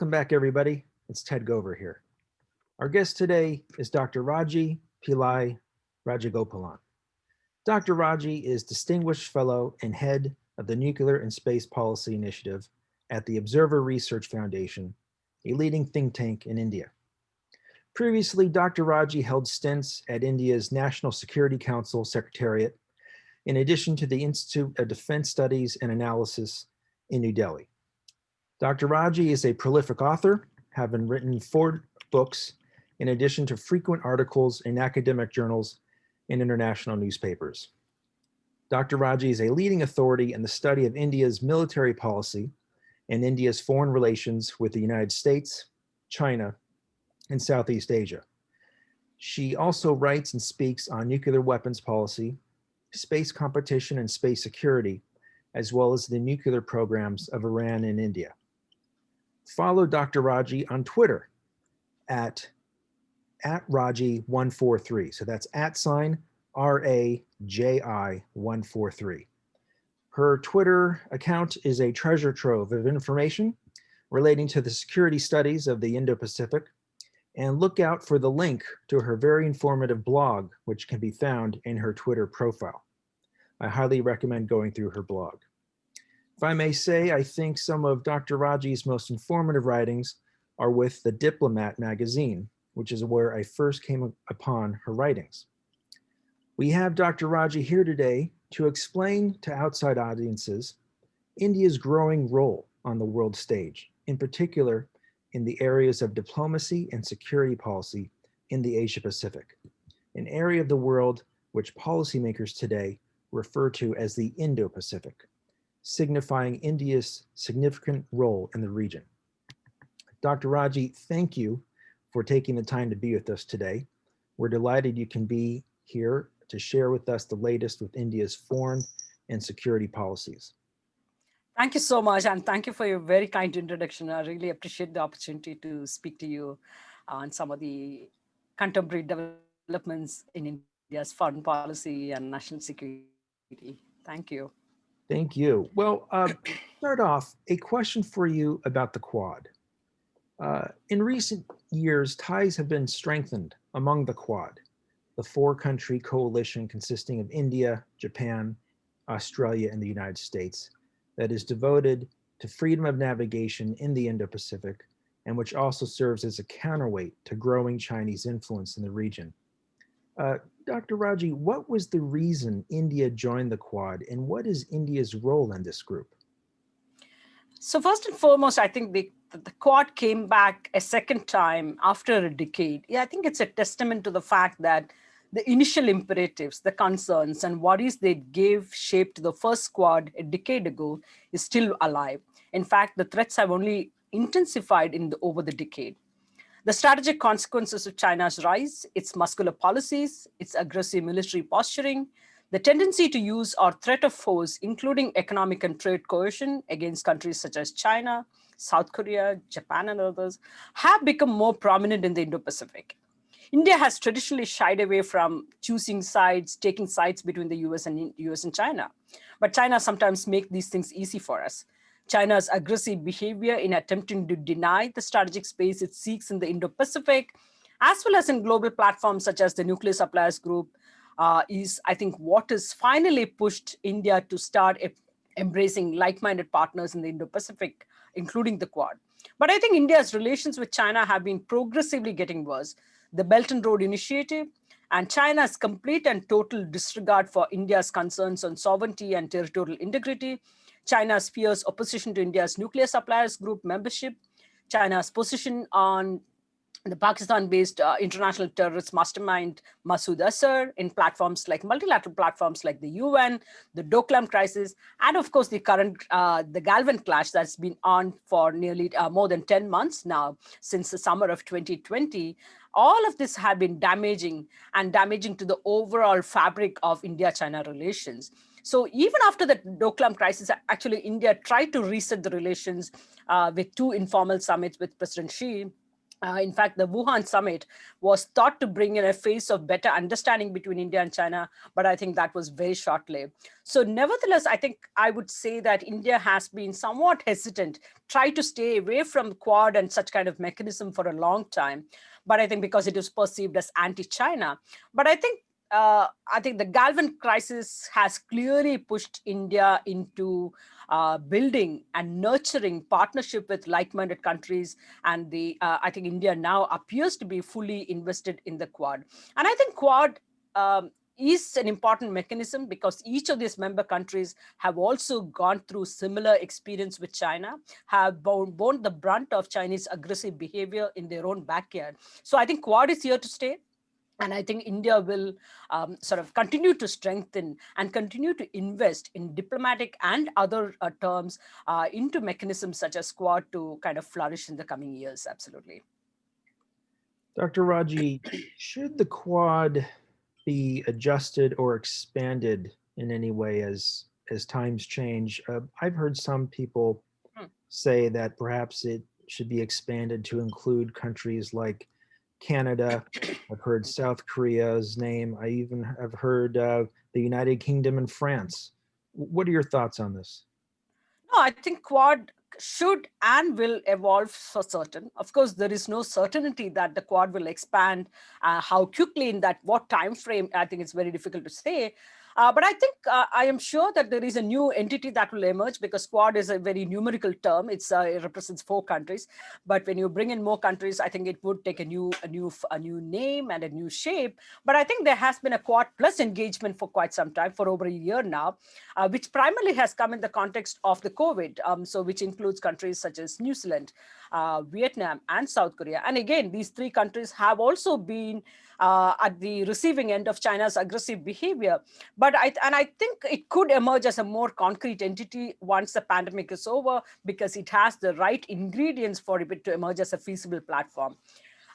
Welcome back, everybody. It's Ted Gover here. Our guest today is Dr. Raji Pillai Rajagopalan. Dr. Raji is Distinguished Fellow and Head of the Nuclear and Space Policy Initiative at the Observer Research Foundation, a leading think tank in India. Previously, Dr. Raji held stints at India's National Security Council Secretariat, in addition to the Institute of Defense Studies and Analysis in New Delhi. Dr. Raji is a prolific author, having written 4 books, in addition to frequent articles in academic journals and international newspapers. Dr. Raji is a leading authority in the study of India's military policy and India's foreign relations with the United States, China, and Southeast Asia. She also writes and speaks on nuclear weapons policy, space competition and space security, as well as the nuclear programs of Iran and India. Follow Dr. Raji on Twitter at Raji143. So that's @RAJI143. Her Twitter account is a treasure trove of information relating to the security studies of the Indo-Pacific, and look out for the link to her very informative blog, which can be found in her Twitter profile. I highly recommend going through her blog. If I may say, I think some of Dr. Raji's most informative writings are with The Diplomat magazine, which is where I first came upon her writings. We have Dr. Raji here today to explain to outside audiences India's growing role on the world stage, in particular in the areas of diplomacy and security policy in the Asia Pacific, an area of the world which policymakers today refer to as the Indo-Pacific, signifying India's significant role in the region. Dr. Raji, thank you for taking the time to be with us today. We're delighted you can be here to share with us the latest with India's foreign and security policies. Thank you so much, and thank you for your very kind introduction. I really appreciate the opportunity to speak to you on some of the contemporary developments in India's foreign policy and national security. Thank you. Thank you. Well, start off, a question for you about the Quad. In recent years, ties have been strengthened among the Quad, the 4-country coalition consisting of India, Japan, Australia, and the United States, that is devoted to freedom of navigation in the Indo-Pacific, and which also serves as a counterweight to growing Chinese influence in the region. Dr. Raji, what was the reason India joined the Quad, and what is India's role in this group? So first and foremost, I think the Quad came back a second time after a decade. Yeah, I think it's a testament to the fact that the initial imperatives, the concerns, and worries they gave shape to the first Quad a decade ago is still alive. In fact, the threats have only intensified over the decade. The strategic consequences of China's rise, its muscular policies, its aggressive military posturing, the tendency to use or threat of force, including economic and trade coercion against countries such as China, South Korea, Japan, and others, have become more prominent in the Indo-Pacific. India has traditionally shied away from choosing sides, taking sides between the US and China. But China sometimes makes these things easy for us. China's aggressive behavior in attempting to deny the strategic space it seeks in the Indo-Pacific, as well as in global platforms such as the Nuclear Suppliers Group, is, I think, what has finally pushed India to start embracing like-minded partners in the Indo-Pacific, including the Quad. But I think India's relations with China have been progressively getting worse. The Belt and Road Initiative and China's complete and total disregard for India's concerns on sovereignty and territorial integrity, China's fierce opposition to India's Nuclear Suppliers Group membership, China's position on the Pakistan-based international terrorist mastermind Masood Azhar in multilateral platforms like the UN, the Doklam crisis, and of course the current the Galvin clash that's been on for nearly more than 10 months now, since the summer of 2020. All of this have been damaging to the overall fabric of India-China relations. So even after the Doklam crisis, actually India tried to reset the relations with 2 informal summits with President Xi In fact, the Wuhan summit was thought to bring in a phase of better understanding between India and China, but I think that was very short-lived. So nevertheless, I think I would say that India has been somewhat hesitant, try to stay away from Quad and such kind of mechanism for a long time. But I think because it is perceived as anti-China. But I think the Galvin crisis has clearly pushed India into building and nurturing partnership with like-minded countries. And I think India now appears to be fully invested in the Quad. And I think Quad is an important mechanism because each of these member countries have also gone through similar experience with China, have borne the brunt of Chinese aggressive behavior in their own backyard. So I think Quad is here to stay. And I think India will sort of continue to strengthen and continue to invest in diplomatic and other terms into mechanisms such as Quad to kind of flourish in the coming years. Absolutely. Dr. Raji, should the Quad be adjusted or expanded in any way as times change? I've heard some people say that perhaps it should be expanded to include countries like Canada. I've heard South Korea's name. I even have heard the United Kingdom and France. What are your thoughts on this? No, I think Quad should and will evolve for certain. Of course, there is no certainty that the Quad will expand. How quickly, in that what time frame, I think it's very difficult to say. But I think I am sure that there is a new entity that will emerge because Quad is a very numerical term. It represents 4 countries. But when you bring in more countries, I think it would take a new name and a new shape. But I think there has been a Quad plus engagement for quite some time, for over a year now, which primarily has come in the context of the COVID. So which includes countries such as New Zealand, Vietnam, and South Korea. And again, these 3 countries have also been at the receiving end of China's aggressive behavior. But I think it could emerge as a more concrete entity once the pandemic is over, because it has the right ingredients for it to emerge as a feasible platform.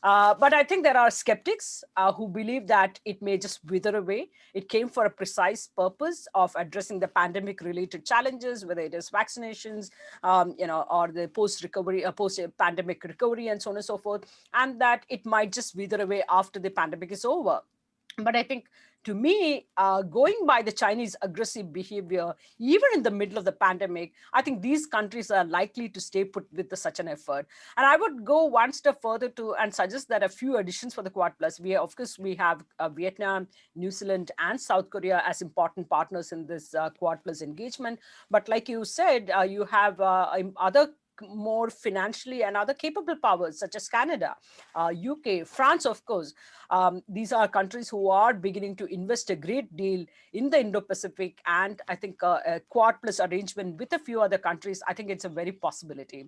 But I think there are skeptics who believe that it may just wither away. It came for a precise purpose of addressing the pandemic-related challenges, whether it is vaccinations, or the post-recovery, post-pandemic recovery, and so on and so forth, and that it might just wither away after the pandemic is over. But I think, to me, going by the Chinese aggressive behavior, even in the middle of the pandemic, I think these countries are likely to stay put with such an effort. And I would go one step further and suggest that a few additions for the Quad Plus. Of course, we have Vietnam, New Zealand, and South Korea as important partners in this Quad Plus engagement. But like you said, you have other more financially and other capable powers such as Canada, UK, France, of course. These are countries who are beginning to invest a great deal in the Indo-Pacific, and I think a Quad plus arrangement with a few other countries, I think it's a very possibility.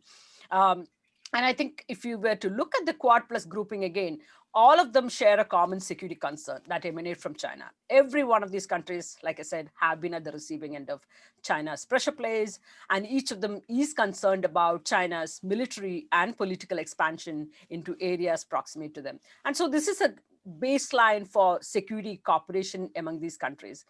And I think if you were to look at the Quad plus grouping again, all of them share a common security concern that emanate from China. Every one of these countries, like I said, have been at the receiving end of China's pressure plays, and each of them is concerned about China's military and political expansion into areas proximate to them. And so this is a baseline for security cooperation among these countries.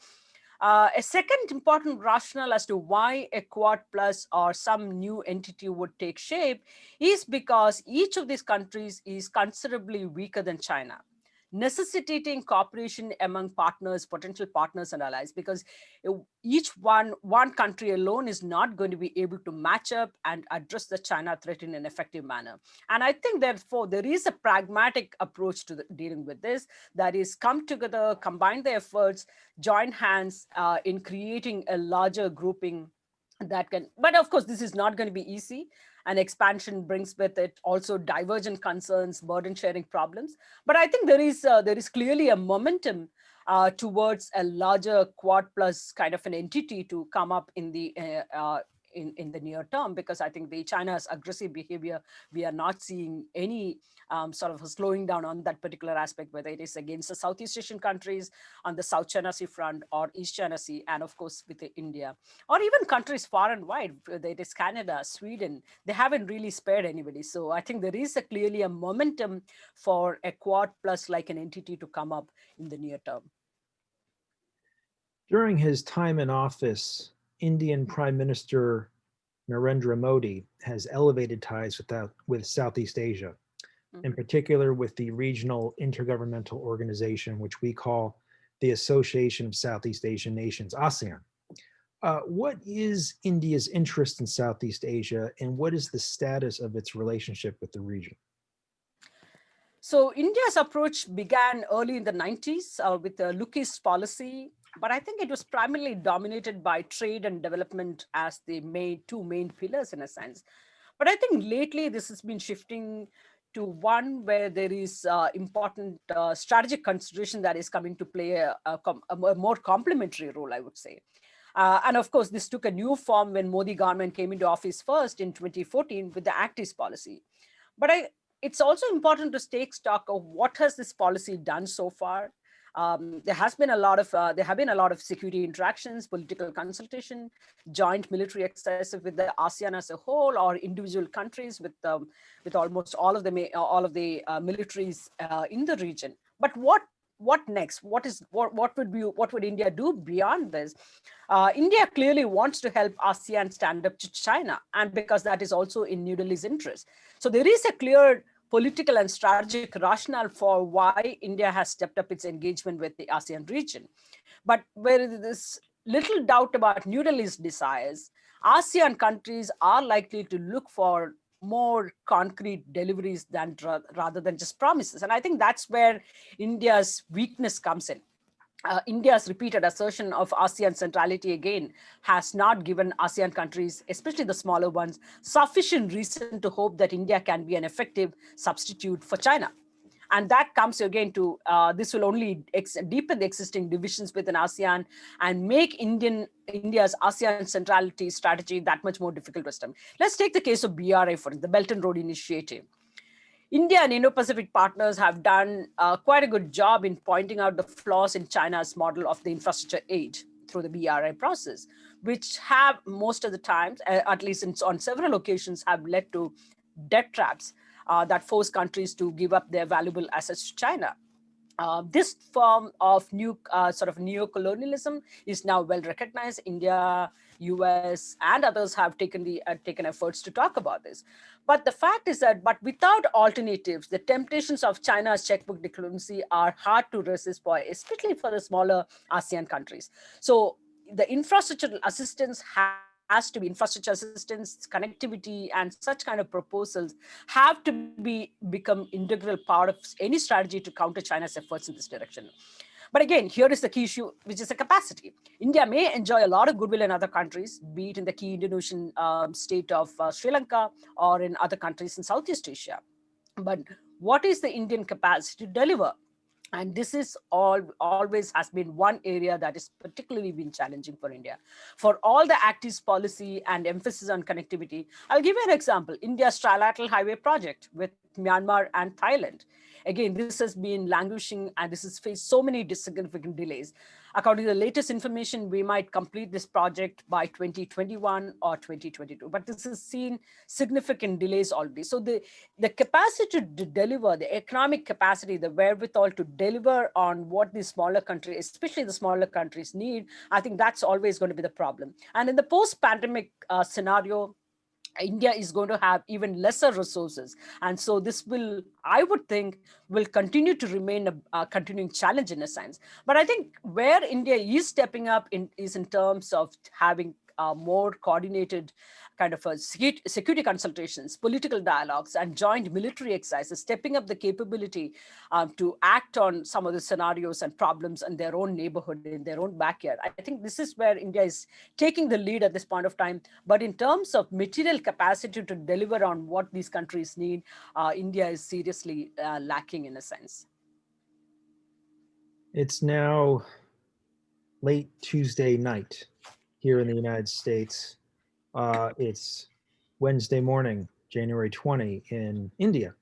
A second important rationale as to why a Quad plus or some new entity would take shape is because each of these countries is considerably weaker than China, necessitating cooperation among partners, potential partners and allies, because each one country alone is not going to be able to match up and address the China threat in an effective manner. And I think, therefore, there is a pragmatic approach to dealing with this, that is, come together, combine the efforts, join hands in creating a larger grouping that can, but of course, this is not going to be easy. And expansion brings with it also divergent concerns, burden sharing problems. But I think there is clearly a momentum towards a larger Quad plus kind of an entity to come up in the in the near term, because I think China's aggressive behavior, we are not seeing any sort of a slowing down on that particular aspect, whether it is against the Southeast Asian countries on the South China Sea front or East China Sea, and of course with India, or even countries far and wide, whether it is Canada, Sweden, they haven't really spared anybody. So I think there is clearly a momentum for a Quad plus like an entity to come up in the near term. During his time in office, Indian Prime Minister Narendra Modi has elevated ties with Southeast Asia. in particular with the regional intergovernmental organization, which we call the Association of Southeast Asian Nations, ASEAN. What is India's interest in Southeast Asia, and what is the status of its relationship with the region? So India's approach began early in the 90s with the Look-East policy, but I think it was primarily dominated by trade and development as the two main pillars in a sense. But I think lately this has been shifting to one where there is important strategic consideration that is coming to play a more complementary role, I would say. And of course, this took a new form when Modi government came into office first in 2014 with the Act East policy. But it's also important to take stock of what has this policy done so far. There have been a lot of security interactions, political consultation, joint military exercises with the ASEAN as a whole, or individual countries with almost all of the militaries in the region. But what next? What would India do beyond this? India clearly wants to help ASEAN stand up to China, and because that is also in New Delhi's interest. So there is a clear political and strategic rationale for why India has stepped up its engagement with the ASEAN region. But where there's little doubt about New Delhi's desires, ASEAN countries are likely to look for more concrete deliveries rather than just promises. And I think that's where India's weakness comes in. India's repeated assertion of ASEAN centrality again has not given ASEAN countries, especially the smaller ones, sufficient reason to hope that India can be an effective substitute for China. And that comes again to, this will only deepen the existing divisions within ASEAN and make India's ASEAN centrality strategy that much more difficult to estimate. Let's take the case of BRI, for the Belt and Road Initiative. India and Indo-Pacific partners have done quite a good job in pointing out the flaws in China's model of the infrastructure aid through the BRI process, which have most of the times, at least on several occasions, have led to debt traps that force countries to give up their valuable assets to China. This form of sort of neocolonialism is now well recognized. India, US, and others have taken efforts to talk about this. But the fact is that, without alternatives, the temptations of China's checkbook diplomacy are hard to resist, especially for the smaller ASEAN countries. So the infrastructural assistance has to be infrastructure assistance, connectivity, and such kind of proposals have to become integral part of any strategy to counter China's efforts in this direction. But again, here is the key issue, which is the capacity. India may enjoy a lot of goodwill in other countries, be it in the key Indonesian state of Sri Lanka or in other countries in Southeast Asia. But what is the Indian capacity to deliver? And this is always has been one area that is particularly been challenging for India. For all the Act East policy and emphasis on connectivity, I'll give you an example. India's trilateral highway project with Myanmar and Thailand. Again, this has been languishing and this has faced so many significant delays. According to the latest information, we might complete this project by 2021 or 2022, but this has seen significant delays already. So the capacity to deliver, the economic capacity, the wherewithal to deliver on what these smaller countries, especially the smaller countries need, I think that's always going to be the problem. And in the post-pandemic scenario, India is going to have even lesser resources. And so this will, I would think, will continue to remain a continuing challenge in a sense. But I think where India is stepping up is in terms of having more coordinated kind of security consultations, political dialogues, and joint military exercises, stepping up the capability to act on some of the scenarios and problems in their own neighborhood, in their own backyard. I think this is where India is taking the lead at this point of time. But in terms of material capacity to deliver on what these countries need, India is seriously lacking in a sense. It's now late Tuesday night here in the United States. It's Wednesday morning, January 20 in India.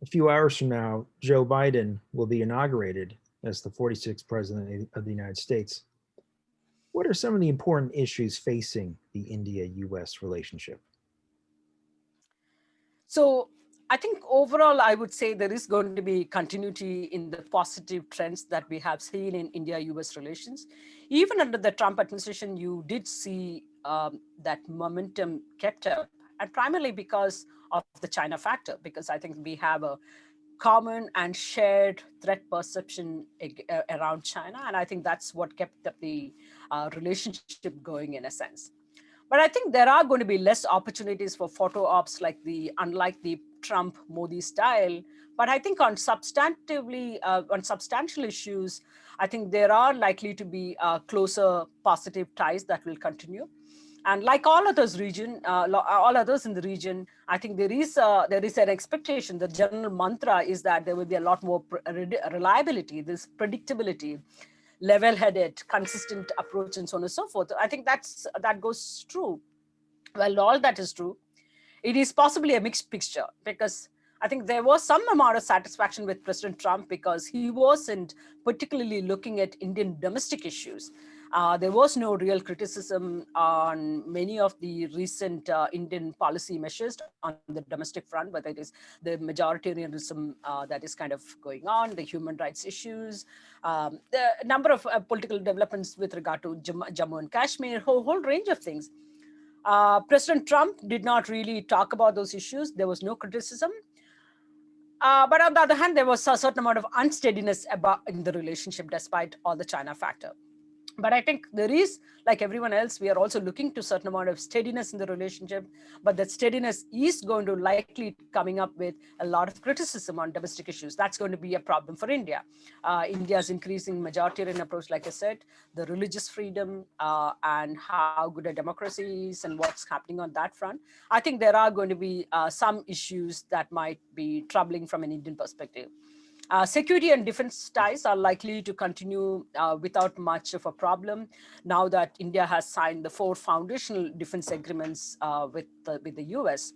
A few hours from now, Joe Biden will be inaugurated as the 46th president of the United States. What are some of the important issues facing the India-US relationship? So I think overall, I would say there is going to be continuity in the positive trends that we have seen in India-US relations. Even under the Trump administration, you did see that momentum kept up. and primarily because of the China factor, because I think we have a common and shared threat perception around China. And I think that's what kept up the relationship going in a sense. But I think there are going to be less opportunities for photo ops unlike the Trump Modi style. But I think on substantial issues, I think there are likely to be closer positive ties that will continue. And like all others in the region, I think there is an expectation. The general mantra is that there will be a lot more reliability, this predictability, level-headed, consistent approach, and so on and so forth. I think that goes true. Well, all that is true. It is possibly a mixed picture, because I think there was some amount of satisfaction with President Trump because he wasn't particularly looking at Indian domestic issues. There was no real criticism on many of the recent Indian policy measures on the domestic front, whether it is the majoritarianism that is kind of going on, the human rights issues, the number of political developments with regard to Jammu and Kashmir, whole range of things. President Trump did not really talk about those issues. There was no criticism. But on the other hand, there was a certain amount of unsteadiness in the relationship despite all the China factor. But I think there is, like everyone else, we are also looking to a certain amount of steadiness in the relationship. But that steadiness is going to likely coming up with a lot of criticism on domestic issues. That's going to be a problem for India. India's increasing majoritarian approach, like I said, the religious freedom and how good a democracy is and what's happening on that front. I think there are going to be some issues that might be troubling from an Indian perspective. Security and defense ties are likely to continue without much of a problem now that India has signed the 4 foundational defense agreements with the US.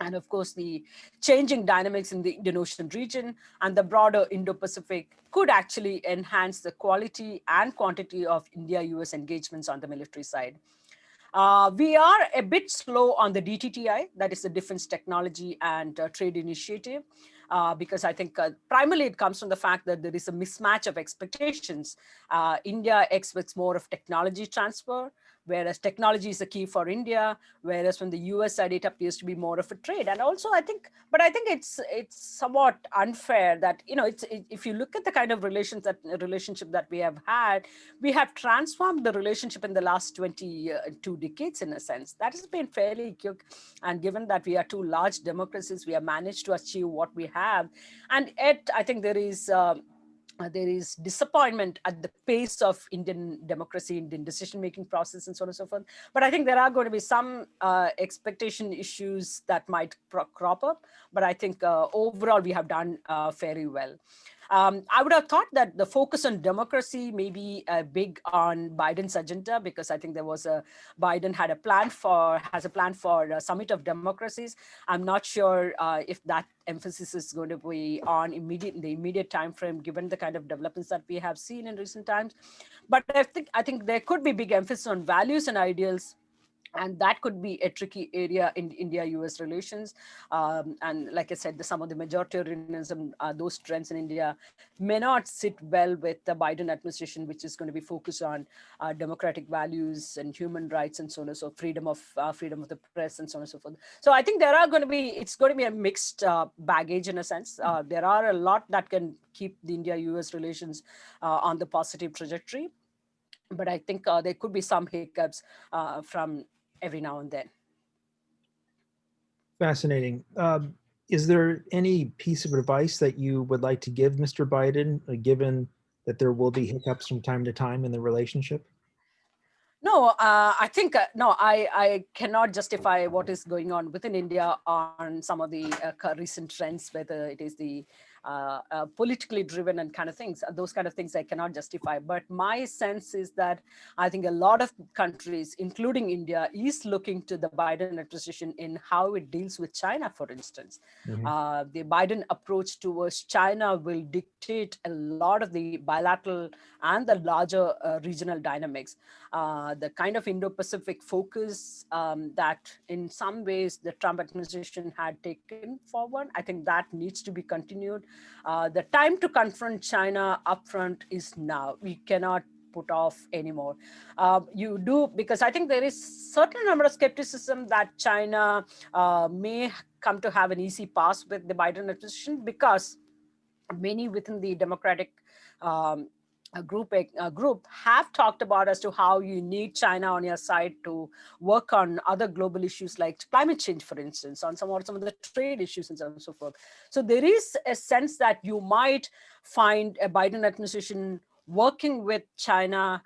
And of course, the changing dynamics in the Indian Ocean region and the broader Indo-Pacific could actually enhance the quality and quantity of India-US engagements on the military side. We are a bit slow on the DTTI, that is the Defense Technology and Trade Initiative, because I think primarily it comes from the fact that there is a mismatch of expectations. India expects more of technology transfer, whereas technology is the key for India, whereas from the US side, it appears to be more of a trade. And also, I think it's somewhat unfair that, if you look at the kind of relationship that we have had, we have transformed the relationship in the last 22 decades, in a sense. That has been fairly quick. And given that we are 2 large democracies, we have managed to achieve what we have. And yet, I think there is disappointment at the pace of Indian democracy, Indian decision-making process, and so on and so forth. But I think there are going to be some expectation issues that might crop up. But I think overall, we have done fairly well. I would have thought that the focus on democracy may be big on Biden's agenda, because I think Biden has a plan for a summit of democracies. I'm not sure if that emphasis is going to be on in the immediate time frame, given the kind of developments that we have seen in recent times. But I think there could be big emphasis on values and ideals. And that could be a tricky area in India-US relations. And like I said, some of the majoritarianism, those trends in India may not sit well with the Biden administration, which is going to be focused on democratic values and human rights and so on and so forth, freedom of the press and so on and so forth. So I think it's going to be a mixed baggage in a sense. There are a lot that can keep the India-US relations on the positive trajectory. But I think there could be some hiccups from every now and then. Fascinating. Is there any piece of advice that you would like to give Mr. Biden, given that there will be hiccups from time to time in the relationship? No, I think, no, I cannot justify what is going on within India on some of the recent trends, whether it is the politically driven and kind of things. Those kind of things I cannot justify. But my sense is that I think a lot of countries, including India, is looking to the Biden administration in how it deals with China, for instance. Mm-hmm. The Biden approach towards China will dictate a lot of the bilateral and the larger regional dynamics. The kind of Indo-Pacific focus that in some ways the Trump administration had taken forward, I think that needs to be continued. The time to confront China upfront is now. We cannot put off anymore. You do, because I think there is certain number of skepticism that China may come to have an easy pass with the Biden administration, because many within the Democratic group have talked about as to how you need China on your side to work on other global issues like climate change, for instance, on some of the trade issues and so on and so forth. So there is a sense that you might find a Biden administration working with China,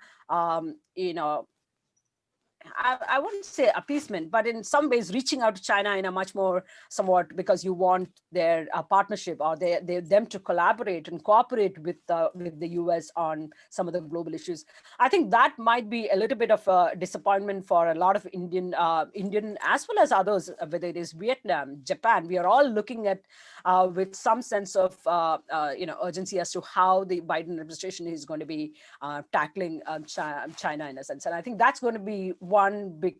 I wouldn't say appeasement, but in some ways reaching out to China in a much more somewhat, because you want their partnership, or them to collaborate and cooperate with the US on some of the global issues. I think that might be a little bit of a disappointment for a lot of Indian as well as others, whether it is Vietnam, Japan. We are all looking at with some sense of urgency as to how the Biden administration is going to be tackling China in a sense. And I think that's going to be one big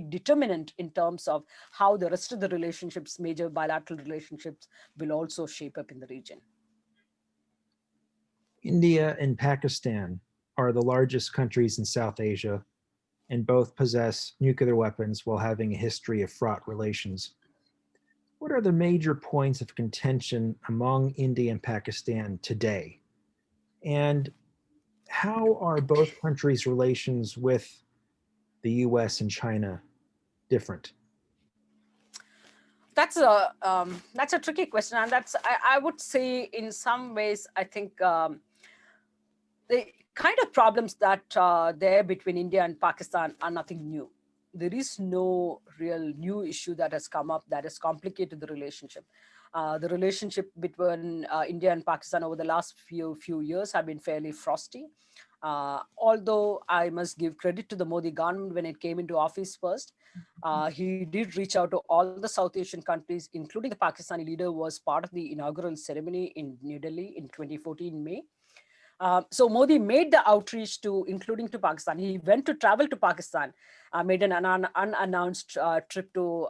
determinant in terms of how the rest of the relationships, major bilateral relationships, will also shape up in the region. India and Pakistan are the largest countries in South Asia, and both possess nuclear weapons while having a history of fraught relations. What are the major points of contention among India and Pakistan today? And how are both countries' relations with the US and China different? That's a tricky question, and I would say in some ways I think the kind of problems that there between India and Pakistan are nothing new. There is no real new issue that has come up that has complicated the relationship. The relationship between India and Pakistan over the last few years have been fairly frosty. Although I must give credit to the Modi government when it came into office first, he did reach out to all the South Asian countries, including the Pakistani leader was part of the inaugural ceremony in New Delhi in 2014 May. So Modi made the outreach including to Pakistan. He went to travel to Pakistan, made an unannounced trip to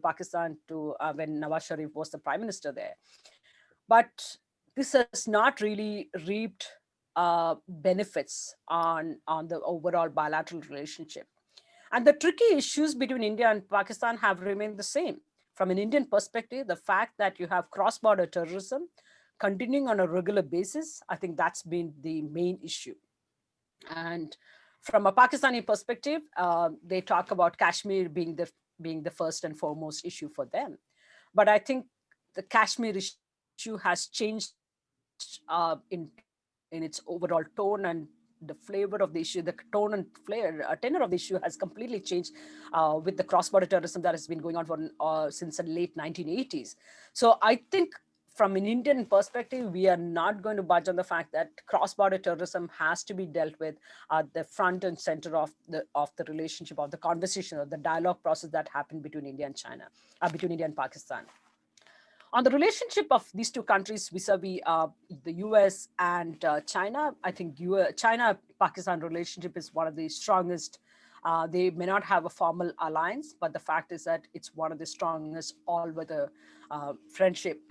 Pakistan when Nawaz Sharif was the prime minister there. But this has not really reaped benefits on the overall bilateral relationship. And the tricky issues between India and Pakistan have remained the same. From an Indian perspective, the fact that you have cross-border terrorism continuing on a regular basis, I think that's been the main issue. And from a Pakistani perspective, they talk about Kashmir being the first and foremost issue for them. But I think the Kashmir issue has changed in its overall tone and the flavor of the issue. The tone and tenor of the issue has completely changed with the cross-border terrorism that has been going on since the late 1980s. So I think from an Indian perspective, we are not going to budge on the fact that cross-border terrorism has to be dealt with at the front and center of the relationship, of the conversation, or the dialogue process that happened between India and China, between India and Pakistan. On the relationship of these two countries vis-a-vis the US and China, I think China-Pakistan relationship is one of the strongest. They may not have a formal alliance, but the fact is that it's one of the strongest all-weather friendship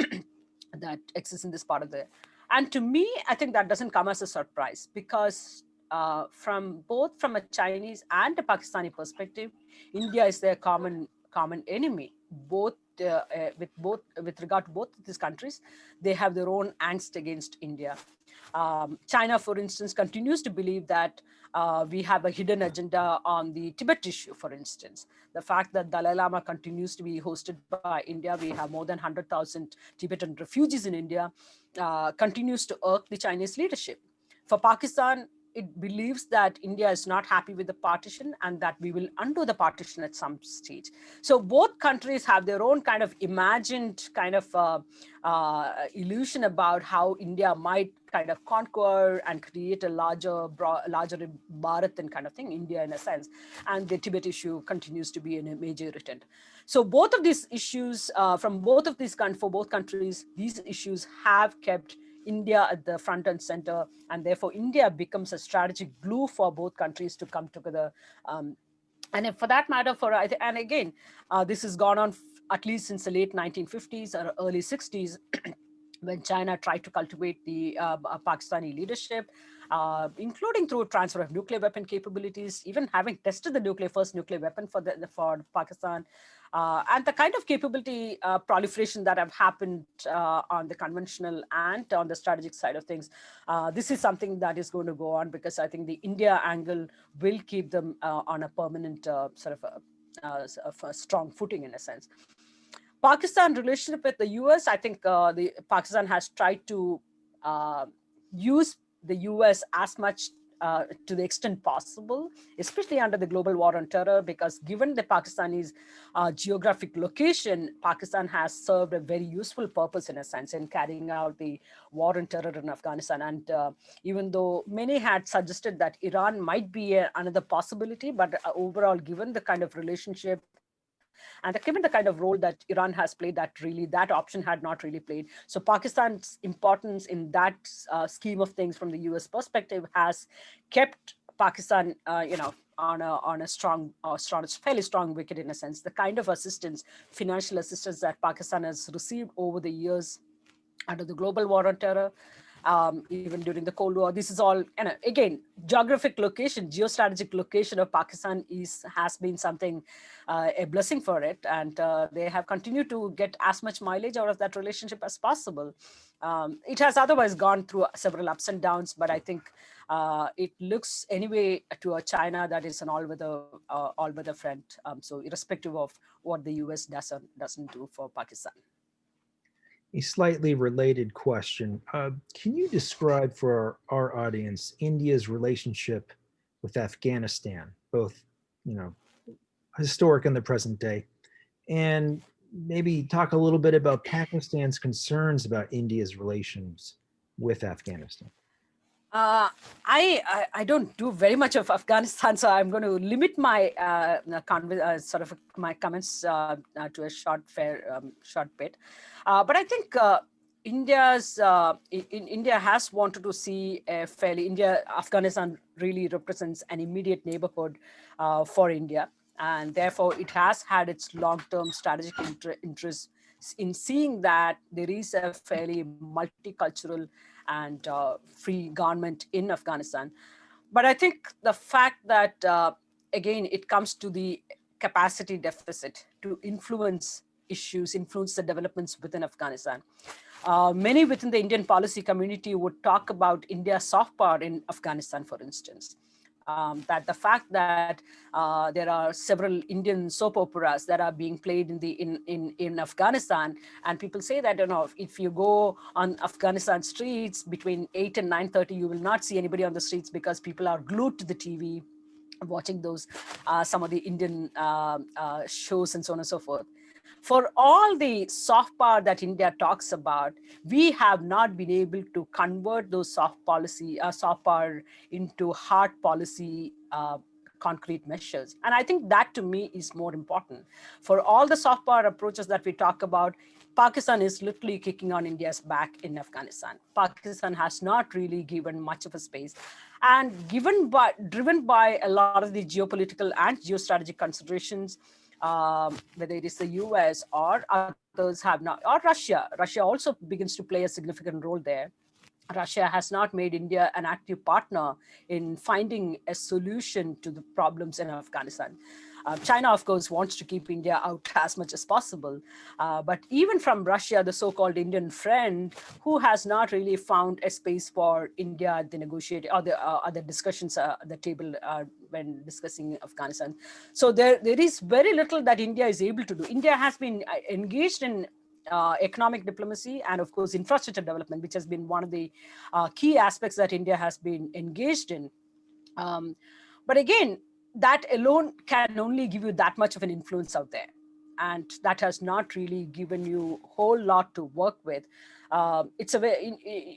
that exists in this part of the. And to me, I think that doesn't come as a surprise, because from a Chinese and a Pakistani perspective, India is their common enemy. With regard to both of these countries, they have their own angst against India. China, for instance, continues to believe that we have a hidden agenda on the Tibet issue, for instance. The fact that Dalai Lama continues to be hosted by India, we have more than 100,000 Tibetan refugees in India, continues to irk the Chinese leadership. For Pakistan, it believes that India is not happy with the partition and that we will undo the partition at some stage. So both countries have their own kind of imagined kind of illusion about how India might kind of conquer and create a larger Bharat kind of thing, India in a sense. And the Tibet issue continues to be a major irritant. So both of these issues, for both countries, these issues have kept India at the front and center, and therefore India becomes a strategic glue for both countries to come together. And for that matter, and again, this has gone on at least since the late 1950s or early 60s, when China tried to cultivate the Pakistani leadership. including through transfer of nuclear weapon capabilities, even having tested the first nuclear weapon for Pakistan, and the kind of capability proliferation that have happened on the conventional and on the strategic side of things. This is something that is going to go on, because I think the India angle will keep them on a permanent of a strong footing in a sense. Pakistan relationship with the US, I think the Pakistan has tried to use the US as much to the extent possible, especially under the global war on terror, because given the Pakistani's geographic location, Pakistan has served a very useful purpose in a sense in carrying out the war on terror in Afghanistan. And even though many had suggested that Iran might be another possibility, but overall, given the kind of relationship and given the kind of role that Iran has played, that option had not really played. So Pakistan's importance in that scheme of things from the US perspective has kept Pakistan, on a fairly strong wicket in a sense. The kind of assistance, financial assistance that Pakistan has received over the years under the global war on terror, even during the Cold War. This is all, again, geostrategic location of Pakistan has been something, a blessing for it. And they have continued to get as much mileage out of that relationship as possible. It has otherwise gone through several ups and downs, but I think it looks anyway to a China that is an all-weather friend. So irrespective of what the US doesn't do for Pakistan. A slightly related question. Can you describe for our audience India's relationship with Afghanistan, both, historic and the present day, and maybe talk a little bit about Pakistan's concerns about India's relations with Afghanistan? I don't do very much of Afghanistan, so I'm going to limit my my comments to a short bit. But I think India has wanted to see Afghanistan really represents an immediate neighborhood for India, and therefore it has had its long-term strategic interest in seeing that there is a fairly multicultural and free government in Afghanistan. But I think the fact that, again, it comes to the capacity deficit to influence the developments within Afghanistan. Many within the Indian policy community would talk about India's soft power in Afghanistan, for instance. That the fact that there are several Indian soap operas that are being played in Afghanistan, and people say that if you go on Afghanistan streets between 8 and 9:30, you will not see anybody on the streets because people are glued to the TV, watching those some of the Indian shows and so on and so forth. For all the soft power that India talks about, we have not been able to convert those soft power into hard policy concrete measures. And I think that to me is more important. For all the soft power approaches that we talk about, Pakistan is literally kicking on India's back in Afghanistan. Pakistan has not really given much of a space. And driven by a lot of the geopolitical and geostrategic considerations, whether it is the US or others have not, or Russia. Russia also begins to play a significant role there. Russia has not made India an active partner in finding a solution to the problems in Afghanistan. China, of course, wants to keep India out as much as possible. But even from Russia, the so-called Indian friend, who has not really found a space for India at the negotiating or the other discussions at the table when discussing Afghanistan. So there is very little that India is able to do. India has been engaged in economic diplomacy and, of course, infrastructure development, which has been one of the key aspects that India has been engaged in. But again, that alone can only give you that much of an influence out there. And that has not really given you a whole lot to work with.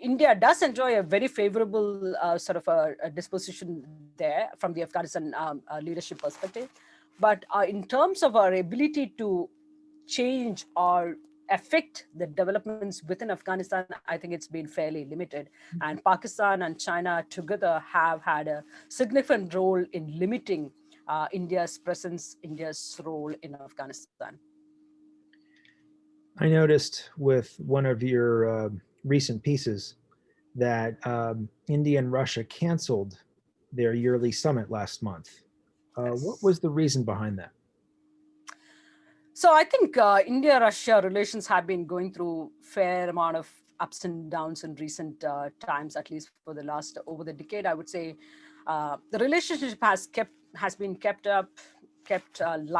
India does enjoy a very favorable sort of a disposition there from the Afghanistan leadership perspective. But in terms of our ability to change or affect the developments within Afghanistan, I think it's been fairly limited. And Pakistan and China together have had a significant role in limiting India's presence, India's role in Afghanistan. I noticed with one of your recent pieces that India and Russia canceled their yearly summit last month. What Yes. was the reason behind that? So I think India-Russia relations have been going through fair amount of ups and downs in recent times, at least for the last over the decade. I would say the relationship has been kept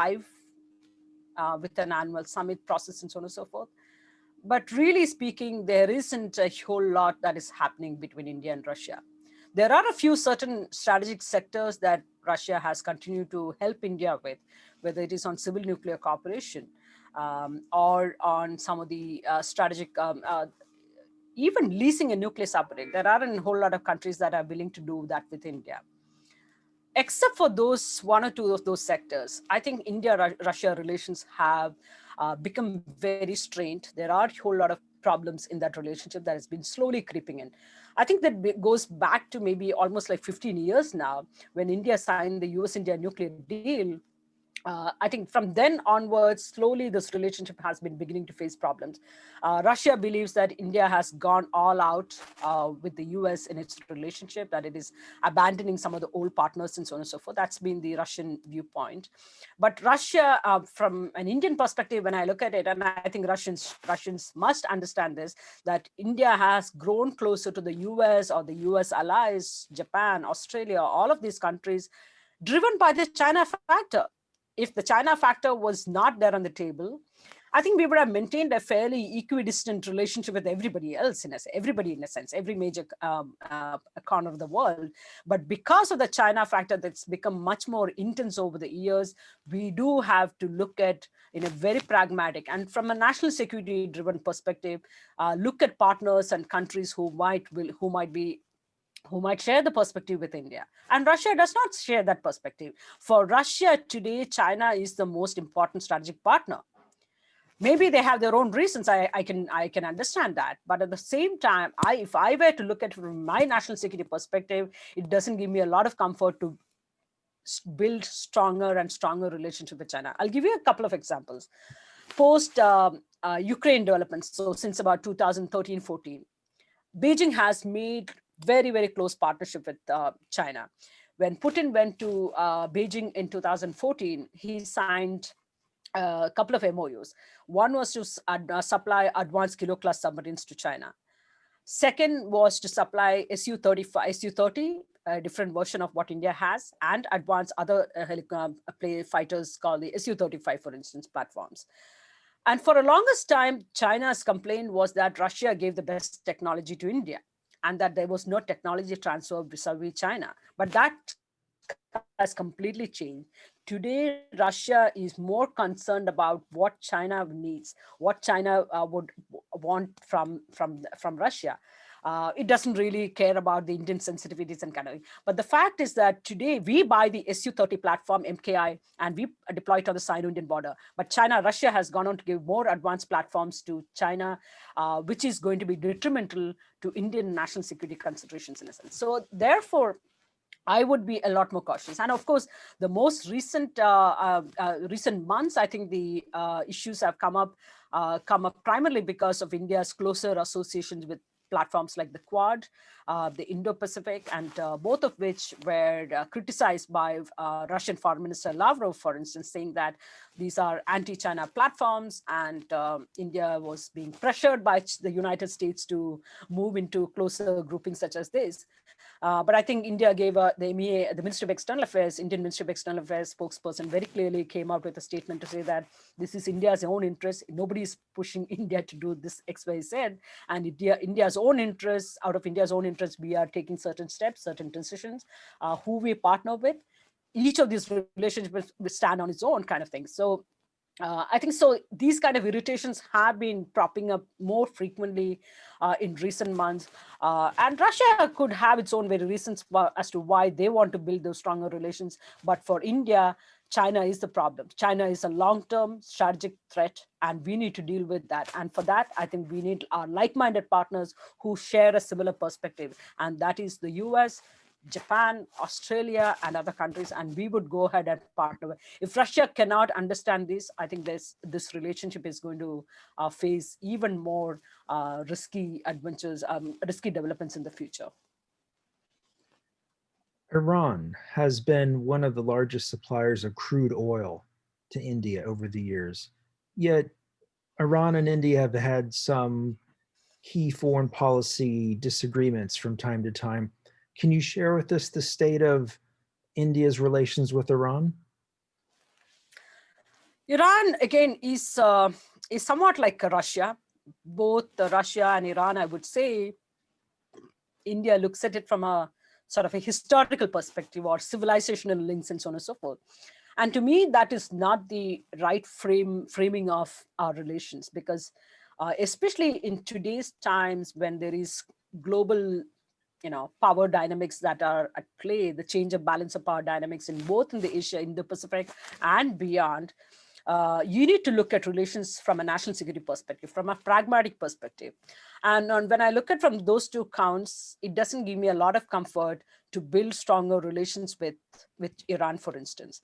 live with an annual summit process and so on and so forth. But really speaking, there isn't a whole lot that is happening between India and Russia. There are a few certain strategic sectors that Russia has continued to help India with, whether it is on civil nuclear cooperation or on some of the strategic, even leasing a nuclear submarine. There aren't a whole lot of countries that are willing to do that with India. Except for those one or two of those sectors, I think India-Russia relations have become very strained. There are a whole lot of problems in that relationship that has been slowly creeping in. I think that goes back to maybe almost like 15 years now, when India signed the US-India nuclear deal. I think from then onwards, slowly this relationship has been beginning to face problems. Russia believes that India has gone all out with the US in its relationship, that it is abandoning some of the old partners and so on and so forth. That's been the Russian viewpoint. But Russia, from an Indian perspective, when I look at it, and I think Russians must understand this, that India has grown closer to the US or the US allies, Japan, Australia, all of these countries, driven by the China factor. If the China factor was not there on the table, I think we would have maintained a fairly equidistant relationship with everybody else, everybody in a sense, every major corner of the world. But because of the China factor that's become much more intense over the years, we do have to look at, in a very pragmatic and from a national security driven perspective, look at partners and countries who might share the perspective with India. And Russia does not share that perspective. For Russia today, China is the most important strategic partner. Maybe they have their own reasons. I can understand that. But at the same time, if I were to look at it from my national security perspective, it doesn't give me a lot of comfort to build stronger and stronger relationship with China. I'll give you a couple of examples. Post Ukraine developments, so since about 2013-14, Beijing has made very, very close partnership with China. When Putin went to Beijing in 2014, he signed a couple of MOUs. One was to supply advanced kilo-class submarines to China. Second was to supply Su-30, a different version of what India has, and advance other fighters called the Su-35, for instance, platforms. And for the longest time, China's complaint was that Russia gave the best technology to India and that there was no technology transfer vis-a-vis China. But that has completely changed. Today, Russia is more concerned about what China needs, what China would want from Russia. It doesn't really care about the Indian sensitivities and kind of. But the fact is that today we buy the Su-30 platform MKI and we deploy it on the Sino-Indian border. But Russia has gone on to give more advanced platforms to China, which is going to be detrimental to Indian national security considerations in a sense. So therefore, I would be a lot more cautious. And of course, the most recent recent months, I think the issues have come up primarily because of India's closer associations with platforms like the Quad, the Indo Pacific, and both of which were criticized by Russian Foreign Minister Lavrov, for instance, saying that these are anti-China platforms, and India was being pressured by the United States to move into closer groupings such as this. But I think India gave the MEA, the Ministry of External Affairs, Indian Ministry of External Affairs spokesperson very clearly came out with a statement to say that this is India's own interest. Nobody is pushing India to do this X, Y, Z. And India's own interests, out of India's own interests, we are taking certain steps, certain decisions, who we partner with. Each of these relationships will stand on its own kind of thing. So I think so. These kind of irritations have been propping up more frequently in recent months. And Russia could have its own very reasons as to why they want to build those stronger relations. But for India, China is the problem. China is a long-term strategic threat, and we need to deal with that. And for that, I think we need our like-minded partners who share a similar perspective. And that is the US, Japan, Australia, and other countries, and we would go ahead and partner. If Russia cannot understand this, I think this relationship is going to face even more risky adventures, risky developments in the future. Iran has been one of the largest suppliers of crude oil to India over the years. Yet, Iran and India have had some key foreign policy disagreements from time to time. Can you share with us the state of India's relations with Iran? Iran, again, is somewhat like Russia. Both Russia and Iran, I would say, India looks at it from a sort of a historical perspective or civilizational links and so on and so forth. And to me, that is not the right framing of our relations, because especially in today's times when there is global power dynamics that are at play, the change of balance of power dynamics in both in the Asia, Indo Pacific and beyond, you need to look at relations from a national security perspective, from a pragmatic perspective. And when I look at from those two counts, it doesn't give me a lot of comfort to build stronger relations with Iran, for instance.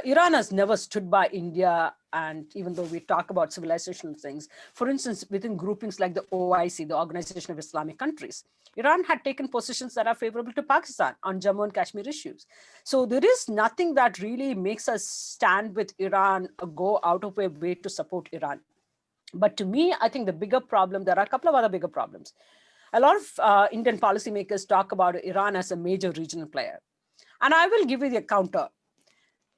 Iran has never stood by India, and even though we talk about civilizational things, for instance, within groupings like the OIC, the Organization of Islamic Countries, Iran had taken positions that are favorable to Pakistan on Jammu and Kashmir issues. So there is nothing that really makes us stand with Iran or go out of our way to support Iran. But to me, I think the bigger problem, there are a couple of other bigger problems. A lot of Indian policymakers talk about Iran as a major regional player. And I will give you the counter.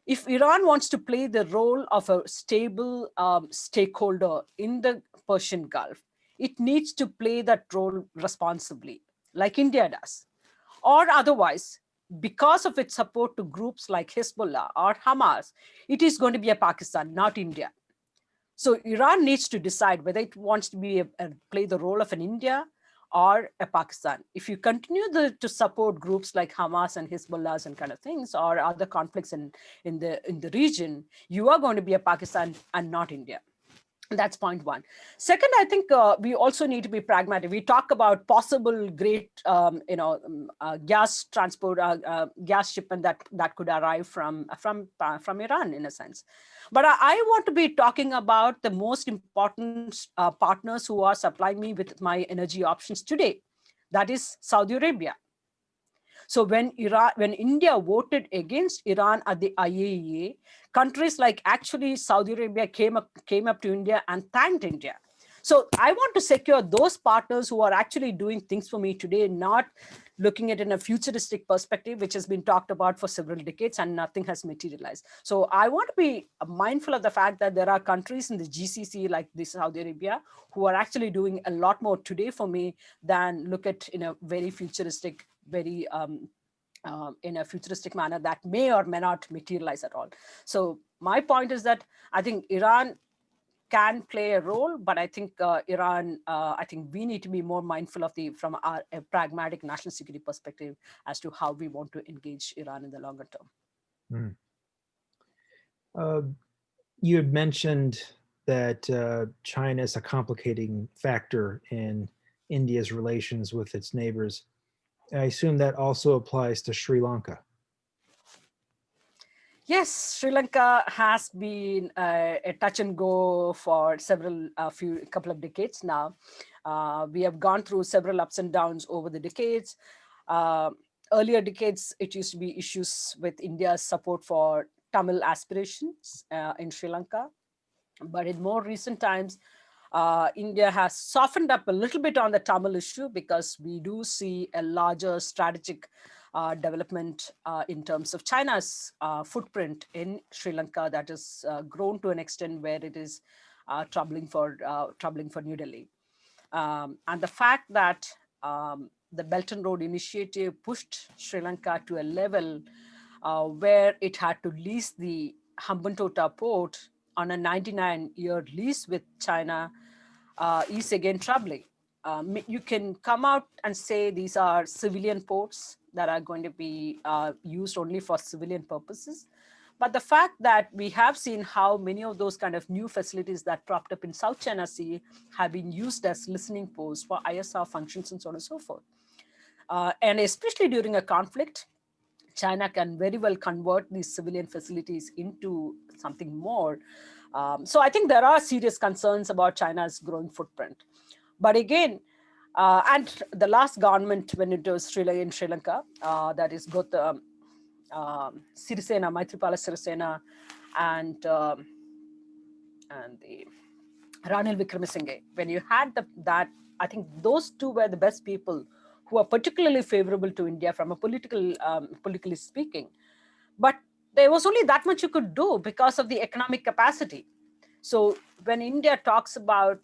If Iran wants to play the role of a stable stakeholder in the Persian Gulf, it needs to play that role responsibly, like India does. Or otherwise, because of its support to groups like Hezbollah or Hamas, it is going to be a Pakistan, not India. So Iran needs to decide whether it wants to play the role of an India or a Pakistan. If you continue to support groups like Hamas and Hezbollahs and kind of things, or other conflicts in the region, you are going to be a Pakistan and not India. That's point one. Second, I think we also need to be pragmatic. We talk about possible great, gas transport, gas shipment that could arrive from Iran, in a sense. But I want to be talking about the most important partners who are supplying me with my energy options today. That is Saudi Arabia. So when India voted against Iran at the IAEA, countries like actually Saudi Arabia came up to India and thanked India. So I want to secure those partners who are actually doing things for me today, not looking at it in a futuristic perspective, which has been talked about for several decades and nothing has materialized. So I want to be mindful of the fact that there are countries in the GCC like this Saudi Arabia who are actually doing a lot more today for me than look at in a very futuristic, very in a futuristic manner that may or may not materialize at all. So my point is that I think Iran can play a role, but I think I think we need to be more mindful of from a pragmatic national security perspective as to how we want to engage Iran in the longer term. You had mentioned that China is a complicating factor in India's relations with its neighbors. I assume that also applies to Sri Lanka. Yes, Sri Lanka has been a touch and go for couple of decades now. We have gone through several ups and downs over the decades. Earlier decades, it used to be issues with India's support for Tamil aspirations in Sri Lanka. But in more recent times, India has softened up a little bit on the Tamil issue because we do see a larger strategic development in terms of China's footprint in Sri Lanka that has grown to an extent where it is troubling for New Delhi. And the fact that the Belt and Road Initiative pushed Sri Lanka to a level where it had to lease the Hambantota port on a 99-year lease with China is again troubling. You can come out and say these are civilian ports that are going to be used only for civilian purposes. But the fact that we have seen how many of those kind of new facilities that propped up in South China Sea have been used as listening posts for ISR functions and so on and so forth. And especially during a conflict, China can very well convert these civilian facilities into something more. So I think there are serious concerns about China's growing footprint. But again, and the last government when it was in Sri Lanka, that is both Sirisena, Maitripala Sirisena, and the Ranil Wickremesinghe. When you had that, I think those two were the best people who are particularly favorable to India from a politically speaking. But there was only that much you could do because of the economic capacity. So when India talks about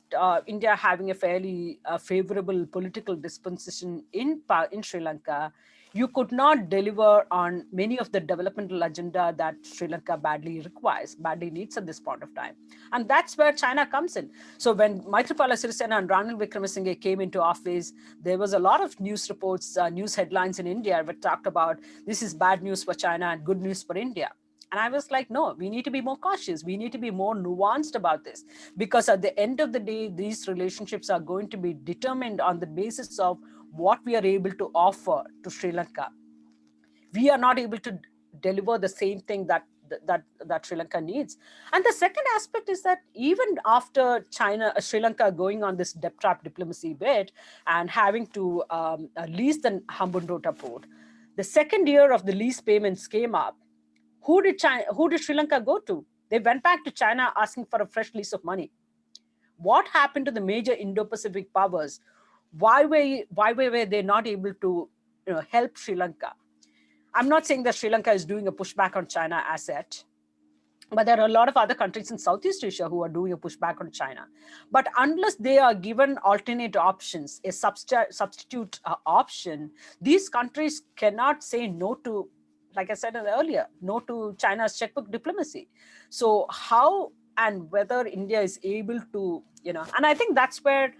India having a fairly favorable political dispensation in Sri Lanka, you could not deliver on many of the developmental agenda that Sri Lanka badly needs at this point of time. And that's where China comes in. So when Maitripala Sirisena and Ranil Wickremesinghe came into office, there was a lot of news reports, news headlines in India that talked about this is bad news for China and good news for India. And I was like, no, we need to be more cautious. We need to be more nuanced about this, because at the end of the day, these relationships are going to be determined on the basis of what we are able to offer to Sri Lanka. We are not able to deliver the same thing that Sri Lanka needs. And the second aspect is that even after Sri Lanka going on this debt trap diplomacy bit and having to lease the Hambundota port, the second year of the lease payments came up. Who did Sri Lanka go to? They went back to China asking for a fresh lease of money. What happened to the major Indo-Pacific powers? Why were they not able to help Sri Lanka? I'm not saying that Sri Lanka is doing a pushback on China as yet, but there are a lot of other countries in Southeast Asia who are doing a pushback on China. But unless they are given alternate options, a substitute option, these countries cannot say no to, like I said earlier, no to China's checkbook diplomacy. So how and whether India is able to, and I think that's where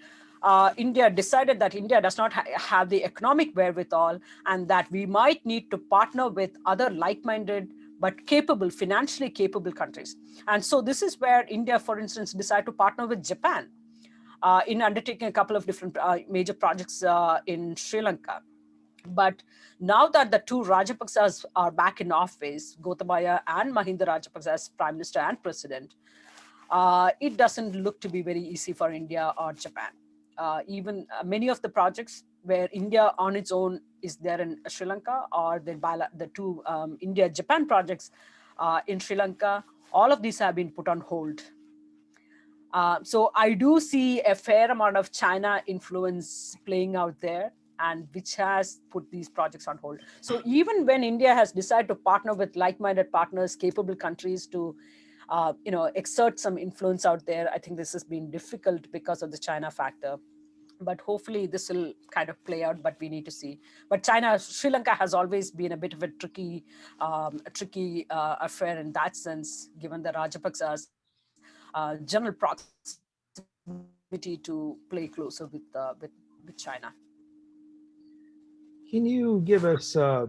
India decided that India does not have the economic wherewithal, and that we might need to partner with other like-minded but financially capable countries. And so this is where India, for instance, decided to partner with Japan in undertaking a couple of different major projects in Sri Lanka. But now that the two Rajapaksas are back in office, Gotabaya and Mahinda Rajapaksa as Prime Minister and President, it doesn't look to be very easy for India or Japan. Even many of the projects where India on its own is there in Sri Lanka, or the two India-Japan projects in Sri Lanka, all of these have been put on hold. So I do see a fair amount of China influence playing out there, and which has put these projects on hold. So even when India has decided to partner with like-minded partners, capable countries to exert some influence out there, I think this has been difficult because of the China factor. But hopefully this will kind of play out, but we need to see. But Sri Lanka has always been a bit of a tricky affair in that sense, given the Rajapaksa's general proximity to play closer with China. Can you give us a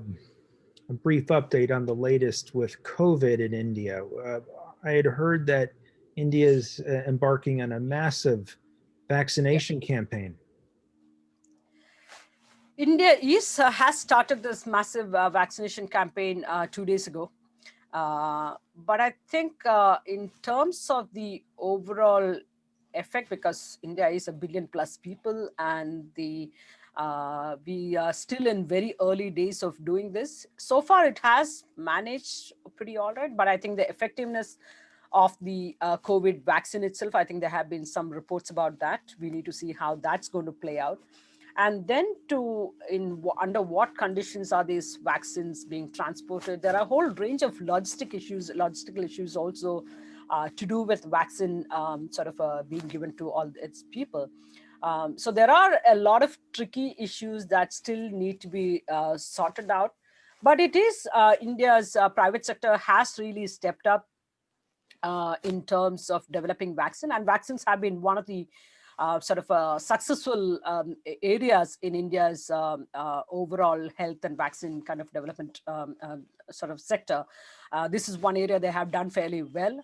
brief update on the latest with COVID in India? I had heard that India is embarking on a massive vaccination campaign. India has started this massive vaccination campaign 2 days ago. But I think in terms of the overall effect, because India is 1 billion plus people, and we are still in very early days of doing this. So far, it has managed pretty all right, but I think the effectiveness of the COVID vaccine itself, I think there have been some reports about that. We need to see how that's going to play out. And then under what conditions are these vaccines being transported? There are a whole range of logistical issues also to do with vaccine being given to all its people. So there are a lot of tricky issues that still need to be sorted out. But it is India's private sector has really stepped up in terms of developing vaccine, and vaccines have been one of the successful areas in India's overall health and vaccine kind of development sector. This is one area they have done fairly well.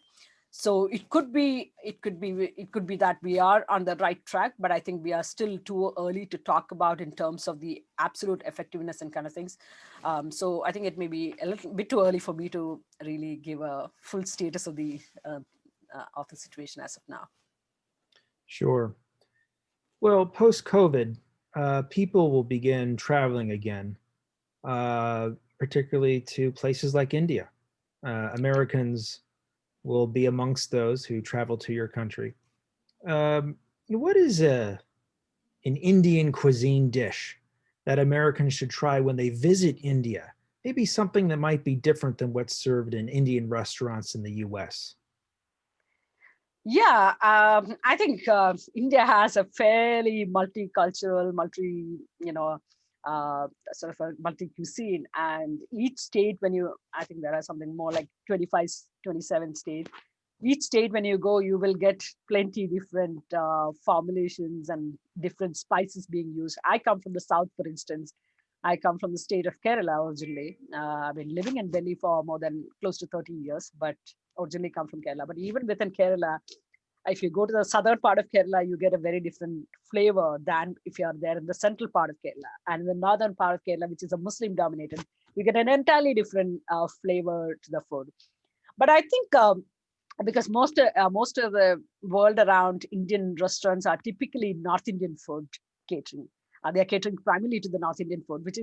So it could be that we are on the right track, but I think we are still too early to talk about in terms of the absolute effectiveness and kind of things. So I think it may be a little bit too early for me to really give a full status of the situation as of now. Sure. Well, post-COVID, people will begin traveling again, particularly to places like India. Americans will be amongst those who travel to your country. What is an Indian cuisine dish that Americans should try when they visit India? Maybe something that might be different than what's served in Indian restaurants in the US. Yeah, I think India has a fairly multicultural, sort of a multi-cuisine. And each state, I think there are something more like 25, 27 states. Each state, when you go, you will get plenty different formulations and different spices being used. I come from the south, for instance. I come from the state of Kerala originally. I've been living in Delhi for more than close to 30 years, but originally come from Kerala. But even within Kerala, if you go to the southern part of Kerala, you get a very different flavor than if you are there in the central part of Kerala. And in the northern part of Kerala, which is a Muslim dominated, you get an entirely different flavor to the food. But I think because most of the world around Indian restaurants are typically North Indian food catering. They are catering primarily to the North Indian food, which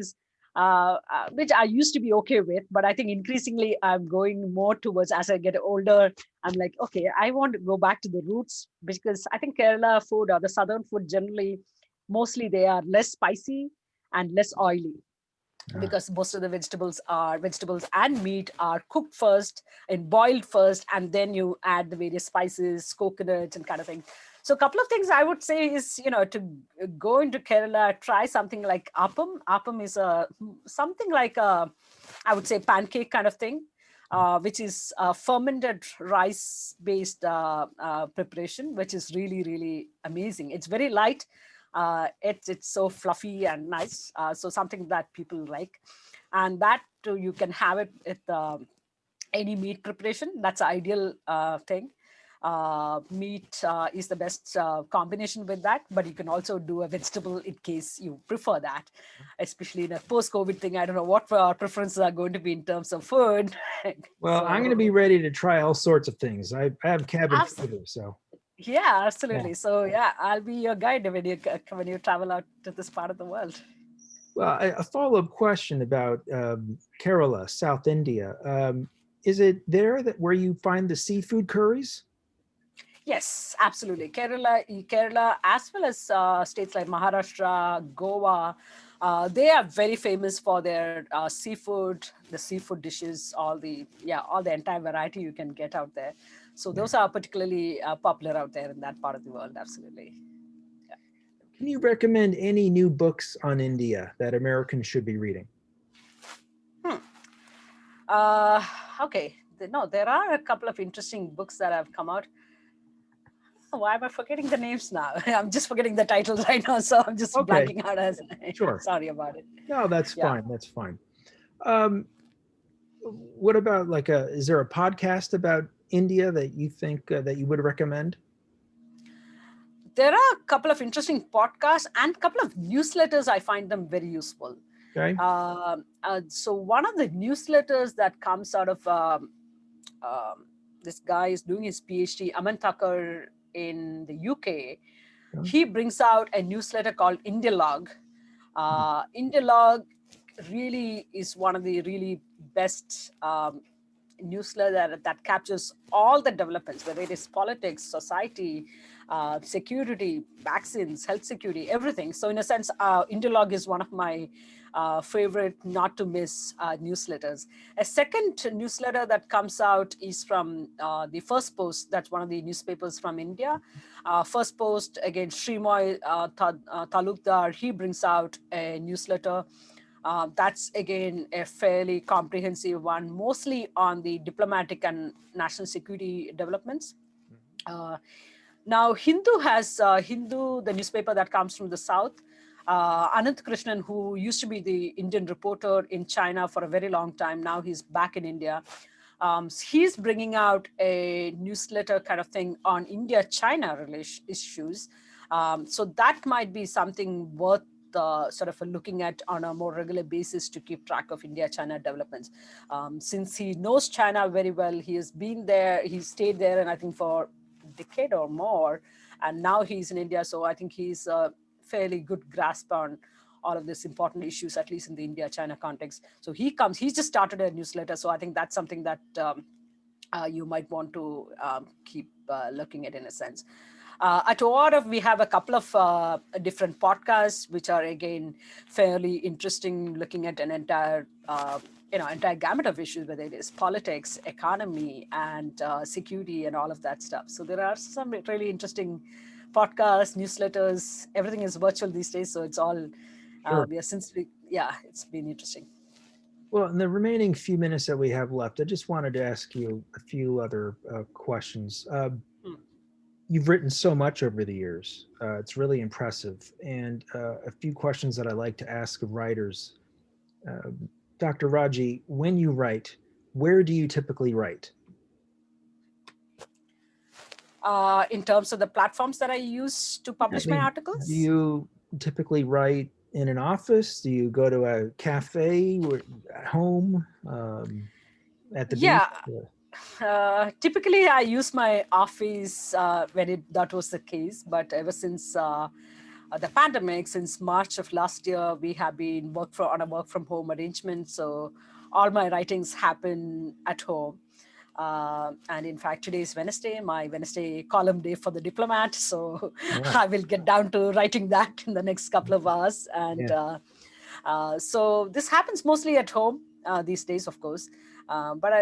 I used to be okay with, but I think increasingly I'm going more towards, as I get older, I'm like, okay, I want to go back to the roots, because I think Kerala food or the southern food generally, mostly they are less spicy and less oily, because most of the vegetables and meat are cooked first and boiled first, and then you add the various spices, coconuts and kind of thing. So a couple of things I would say is, to go into Kerala, try something like appam. Appam is something like I would say pancake kind of thing, which is a fermented rice based preparation, which is really, really amazing. It's very light. It's so fluffy and nice. So something that people like, and that too, you can have it with any meat preparation. That's an ideal thing. Meat is the best combination with that, but you can also do a vegetable in case you prefer that, especially in a post-COVID thing. I don't know what our preferences are going to be in terms of food. Well, I'm going to be ready to try all sorts of things. I have cabin fever, so. Yeah, absolutely. Yeah. So yeah, I'll be your guide when you travel out to this part of the world. Well, a follow-up question about Kerala, South India. Is it there where you find the seafood curries? Yes, absolutely. Kerala, as well as states like Maharashtra, Goa, they are very famous for their seafood, the seafood dishes, all the entire variety you can get out there. So those are particularly popular out there in that part of the world. Absolutely. Yeah. Can you recommend any new books on India that Americans should be reading? Okay. No, there are a couple of interesting books that have come out. Why am I forgetting the names now? I'm just forgetting the titles right now, so I'm just blanking out. Sure. Sorry about it. No, that's fine. That's fine. What about is there a podcast about India that you think that you would recommend? There are a couple of interesting podcasts and a couple of newsletters. I find them very useful. Okay. So one of the newsletters that comes out of this guy is doing his PhD, Aman Thakur, in the UK. He brings out a newsletter called Indialog. Indialog really is one of the really best newsletter that captures all the developments, whether it is politics, society, security, vaccines, health security, everything. So in a sense, Indialog is one of my favorite not to miss newsletters. A second newsletter that comes out is from the First Post. That's one of the newspapers from India. First Post, again, Srimoy Talukdar, he brings out a newsletter. That's again a fairly comprehensive one, mostly on the diplomatic and national security developments. Now, Hindu has Hindu, the newspaper that comes from the south. Anant Krishnan, who used to be the Indian reporter in China for a very long time, now he's back in India. He's bringing out a newsletter kind of thing on India-China issues. So that might be something worth sort of looking at on a more regular basis to keep track of India-China developments. Since he knows China very well, he has been there, he stayed there, and I think for a decade or more, and now he's in India. So I think he's a fairly good grasp on all of these important issues, at least in the India-China context. So he's just started a newsletter. So I think that's something that you might want to keep looking at in a sense. At ORF, we have a couple of different podcasts, which are again fairly interesting, looking at an entire entire gamut of issues, whether it is politics, economy, and security, and all of that stuff. So there are some really interesting podcasts, newsletters. Everything is virtual these days, so it's all Sure. it's been interesting. Well, in the remaining few minutes that we have left, I just wanted to ask you a few other questions. You've written so much over the years. It's really impressive. And a few questions that I like to ask of writers. Dr. Raji, when you write, where do you typically write? In terms of the platforms that I use to publish my articles? Do you typically write in an office? Do you go to a cafe or at home, at the beach? Typically I use my office when that was the case, but ever since the pandemic, since March of last year, we have been on a work from home arrangement. So all my writings happen at home. And in fact, today is Wednesday, my Wednesday column day for The Diplomat. So I will get down to writing that in the next couple of hours. And so this happens mostly at home these days, of course. But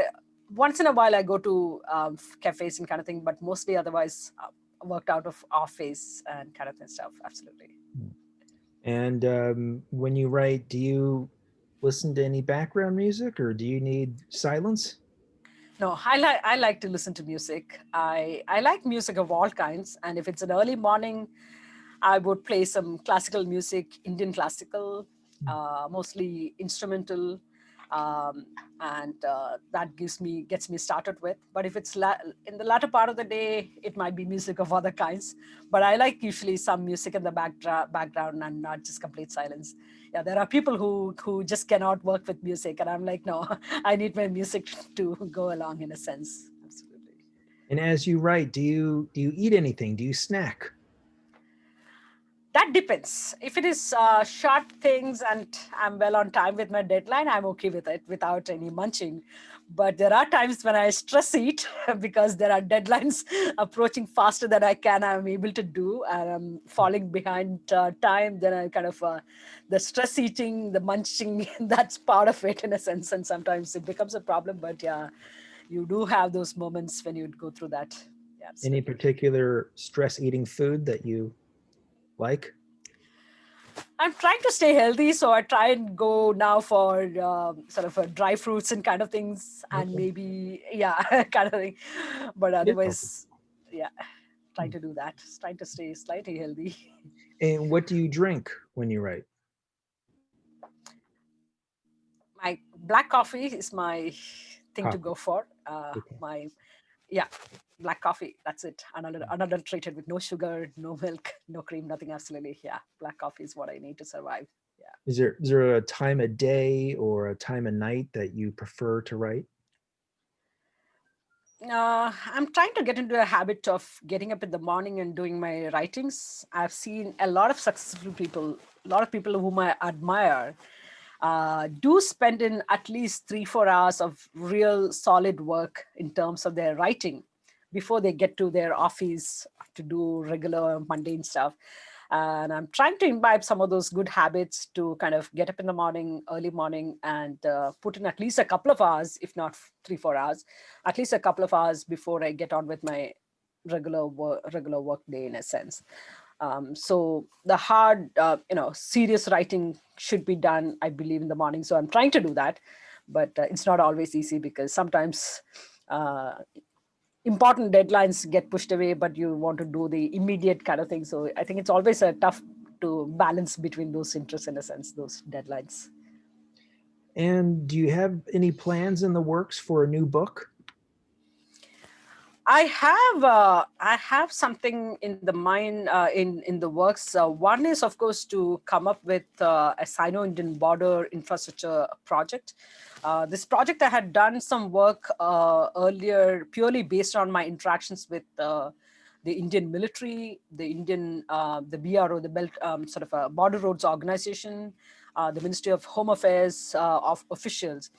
once in a while, I go to cafes and kind of thing, but mostly otherwise worked out of office and kind of stuff. Absolutely. And when you write, do you listen to any background music, or do you need silence? No, I like to listen to music. I like music of all kinds. And if it's an early morning, I would play some classical music, Indian classical, mostly instrumental. And that gets me started with. But if it's in the latter part of the day, it might be music of other kinds. But I like usually some music in the background and not just complete silence. Yeah, there are people who just cannot work with music, and I'm like, no, I need my music to go along in a sense. Absolutely. And as you write, do you eat anything? Do you snack? That depends. If it is short things and I'm well on time with my deadline, I'm okay with it without any munching. But there are times when I stress eat because there are deadlines approaching faster than I'm able to do, and I'm falling behind time. Then I kind of, the stress eating, the munching, that's part of it in a sense. And sometimes it becomes a problem, but yeah, you do have those moments when you go through that. Yeah, any particular stress eating food that you like? I'm trying to stay healthy, so I try and go now for sort of dry fruits and kind of things, and maybe kind of thing. But otherwise, try to do that. Trying to stay slightly healthy. And what do you drink when you write? My black coffee is my thing to go for. Black coffee. That's it. Unadulterated, with no sugar, no milk, no cream, nothing. Absolutely, black coffee is what I need to survive. Is there a time of day or a time of night that you prefer to write? I'm trying to get into a habit of getting up in the morning and doing my writings. I've seen a lot of successful people, a lot of people whom I admire, do spend in at least 3-4 hours of real solid work in terms of their writing before they get to their office to do regular mundane stuff. And I'm trying to imbibe some of those good habits to kind of get up in the morning, early morning, and put in at least a couple of hours, if not 3-4 hours, at least a couple of hours before I get on with my regular work day in a sense. So the hard, serious writing should be done, I believe, in the morning. So I'm trying to do that, but it's not always easy because sometimes important deadlines get pushed away, but you want to do the immediate kind of thing. So I think it's always tough to balance between those interests in a sense, those deadlines. And do you have any plans in the works for a new book? I have something in the mind, in the works. One is, of course, to come up with a Sino-Indian border infrastructure project. This project, I had done some work earlier, purely based on my interactions with the Indian military, the BRO, the Belt sort of a Border Roads Organization, the Ministry of Home Affairs of officials.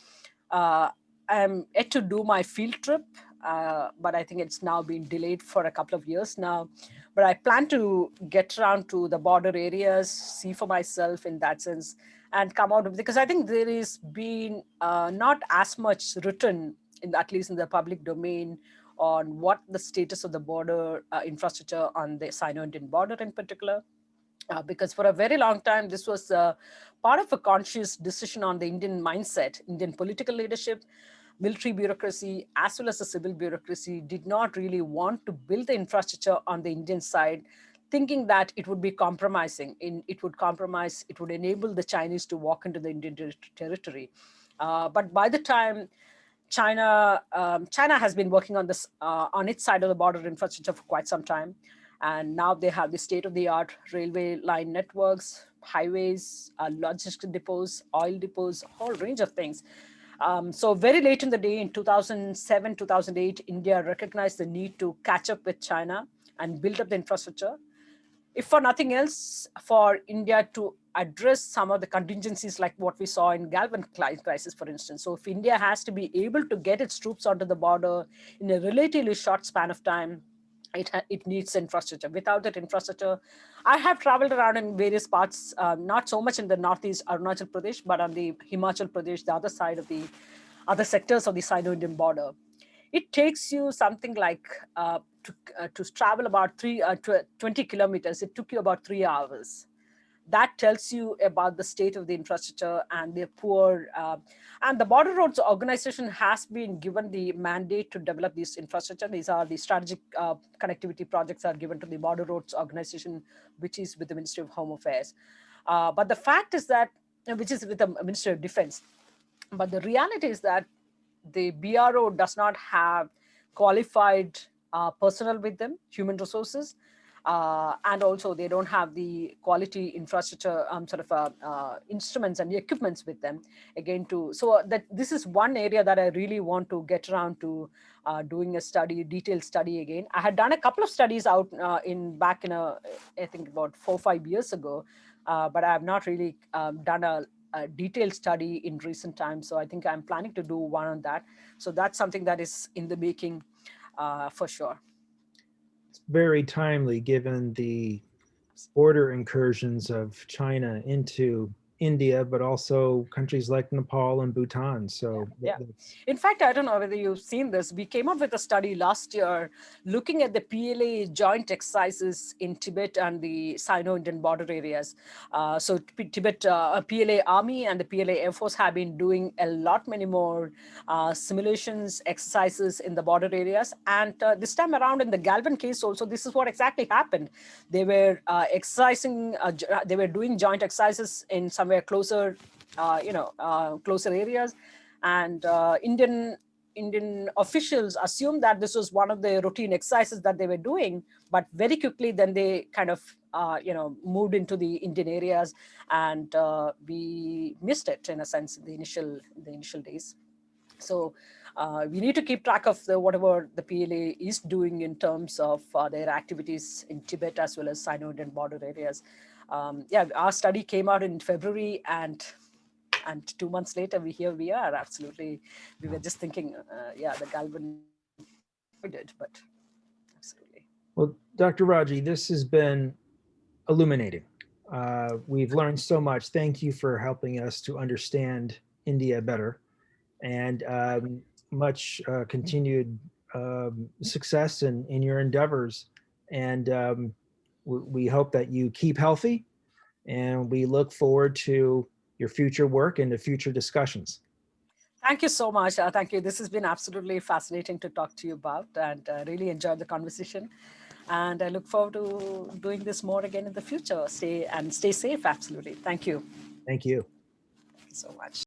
I'm yet to do my field trip, but I think it's now been delayed for a couple of years now. But I plan to get around to the border areas, see for myself in that sense, and come out of, because I think there is been not as much written, at least in the public domain, on what the status of the border infrastructure on the Sino-Indian border in particular. Because for a very long time, this was part of a conscious decision on the Indian mindset. Indian political leadership, military bureaucracy, as well as the civil bureaucracy, did not really want to build the infrastructure on the Indian side, thinking that it would be compromising. It would enable the Chinese to walk into the Indian territory. But by the time China has been working on this on its side of the border infrastructure for quite some time, and now they have the state-of-the-art railway line networks, highways, logistic depots, oil depots, a whole range of things. So very late in the day, in 2007, 2008, India recognized the need to catch up with China and build up the infrastructure, if for nothing else, for India to address some of the contingencies like what we saw in Galvan crisis, for instance. So if India has to be able to get its troops onto the border in a relatively short span of time, it needs infrastructure. Without that infrastructure, I have traveled around in various parts, not so much in the northeast Arunachal Pradesh, but on the Himachal Pradesh, the other side of the other sectors of the Sino-Indian border. It takes you something like to travel about 20 kilometers. It took you about 3 hours. That tells you about the state of the infrastructure and the poor. And the Border Roads Organization has been given the mandate to develop this infrastructure. These are the strategic connectivity projects are given to the Border Roads Organization, which is with the Ministry of Home Affairs. But the fact is that, which is with the Ministry of Defense. But the reality is that the BRO does not have qualified personnel with them, human resources, and also they don't have the quality infrastructure instruments and equipments with them. Again, so that this is one area that I really want to get around to doing a detailed study again. I had done a couple of studies out back in I think about 4 or 5 years ago, but I have not really done a detailed study in recent times. So I think I'm planning to do one on that. So that's something that is in the making for sure. It's very timely given the border incursions of China into India, but also countries like Nepal and Bhutan. So Yeah. In fact, I don't know whether you've seen this. We came up with a study last year looking at the PLA joint exercises in Tibet and the Sino-Indian border areas. So Tibet PLA Army and the PLA Air Force have been doing a lot many more simulations, exercises in the border areas. And this time around in the Galvan case also, this is what exactly happened. They were they were doing joint exercises in somewhere closer closer areas, and Indian officials assumed that this was one of the routine exercises that they were doing, but very quickly then they kind of moved into the Indian areas, and we missed it in a sense in the initial days. So we need to keep track of whatever the PLA is doing in terms of their activities in Tibet as well as Sino-Indian border areas. Our study came out in February, and 2 months later, we are. Absolutely, we were just thinking, the Galvan did, but absolutely. Well, Dr. Raji, this has been illuminating. We've learned so much. Thank you for helping us to understand India better, and much continued success in your endeavors. And we hope that you keep healthy, and we look forward to your future work and the future discussions. Thank you so much. Thank you. This has been absolutely fascinating to talk to you about, and really enjoyed the conversation. And I look forward to doing this more again in the future. Stay safe. Absolutely. Thank you. Thank you. Thank you so much.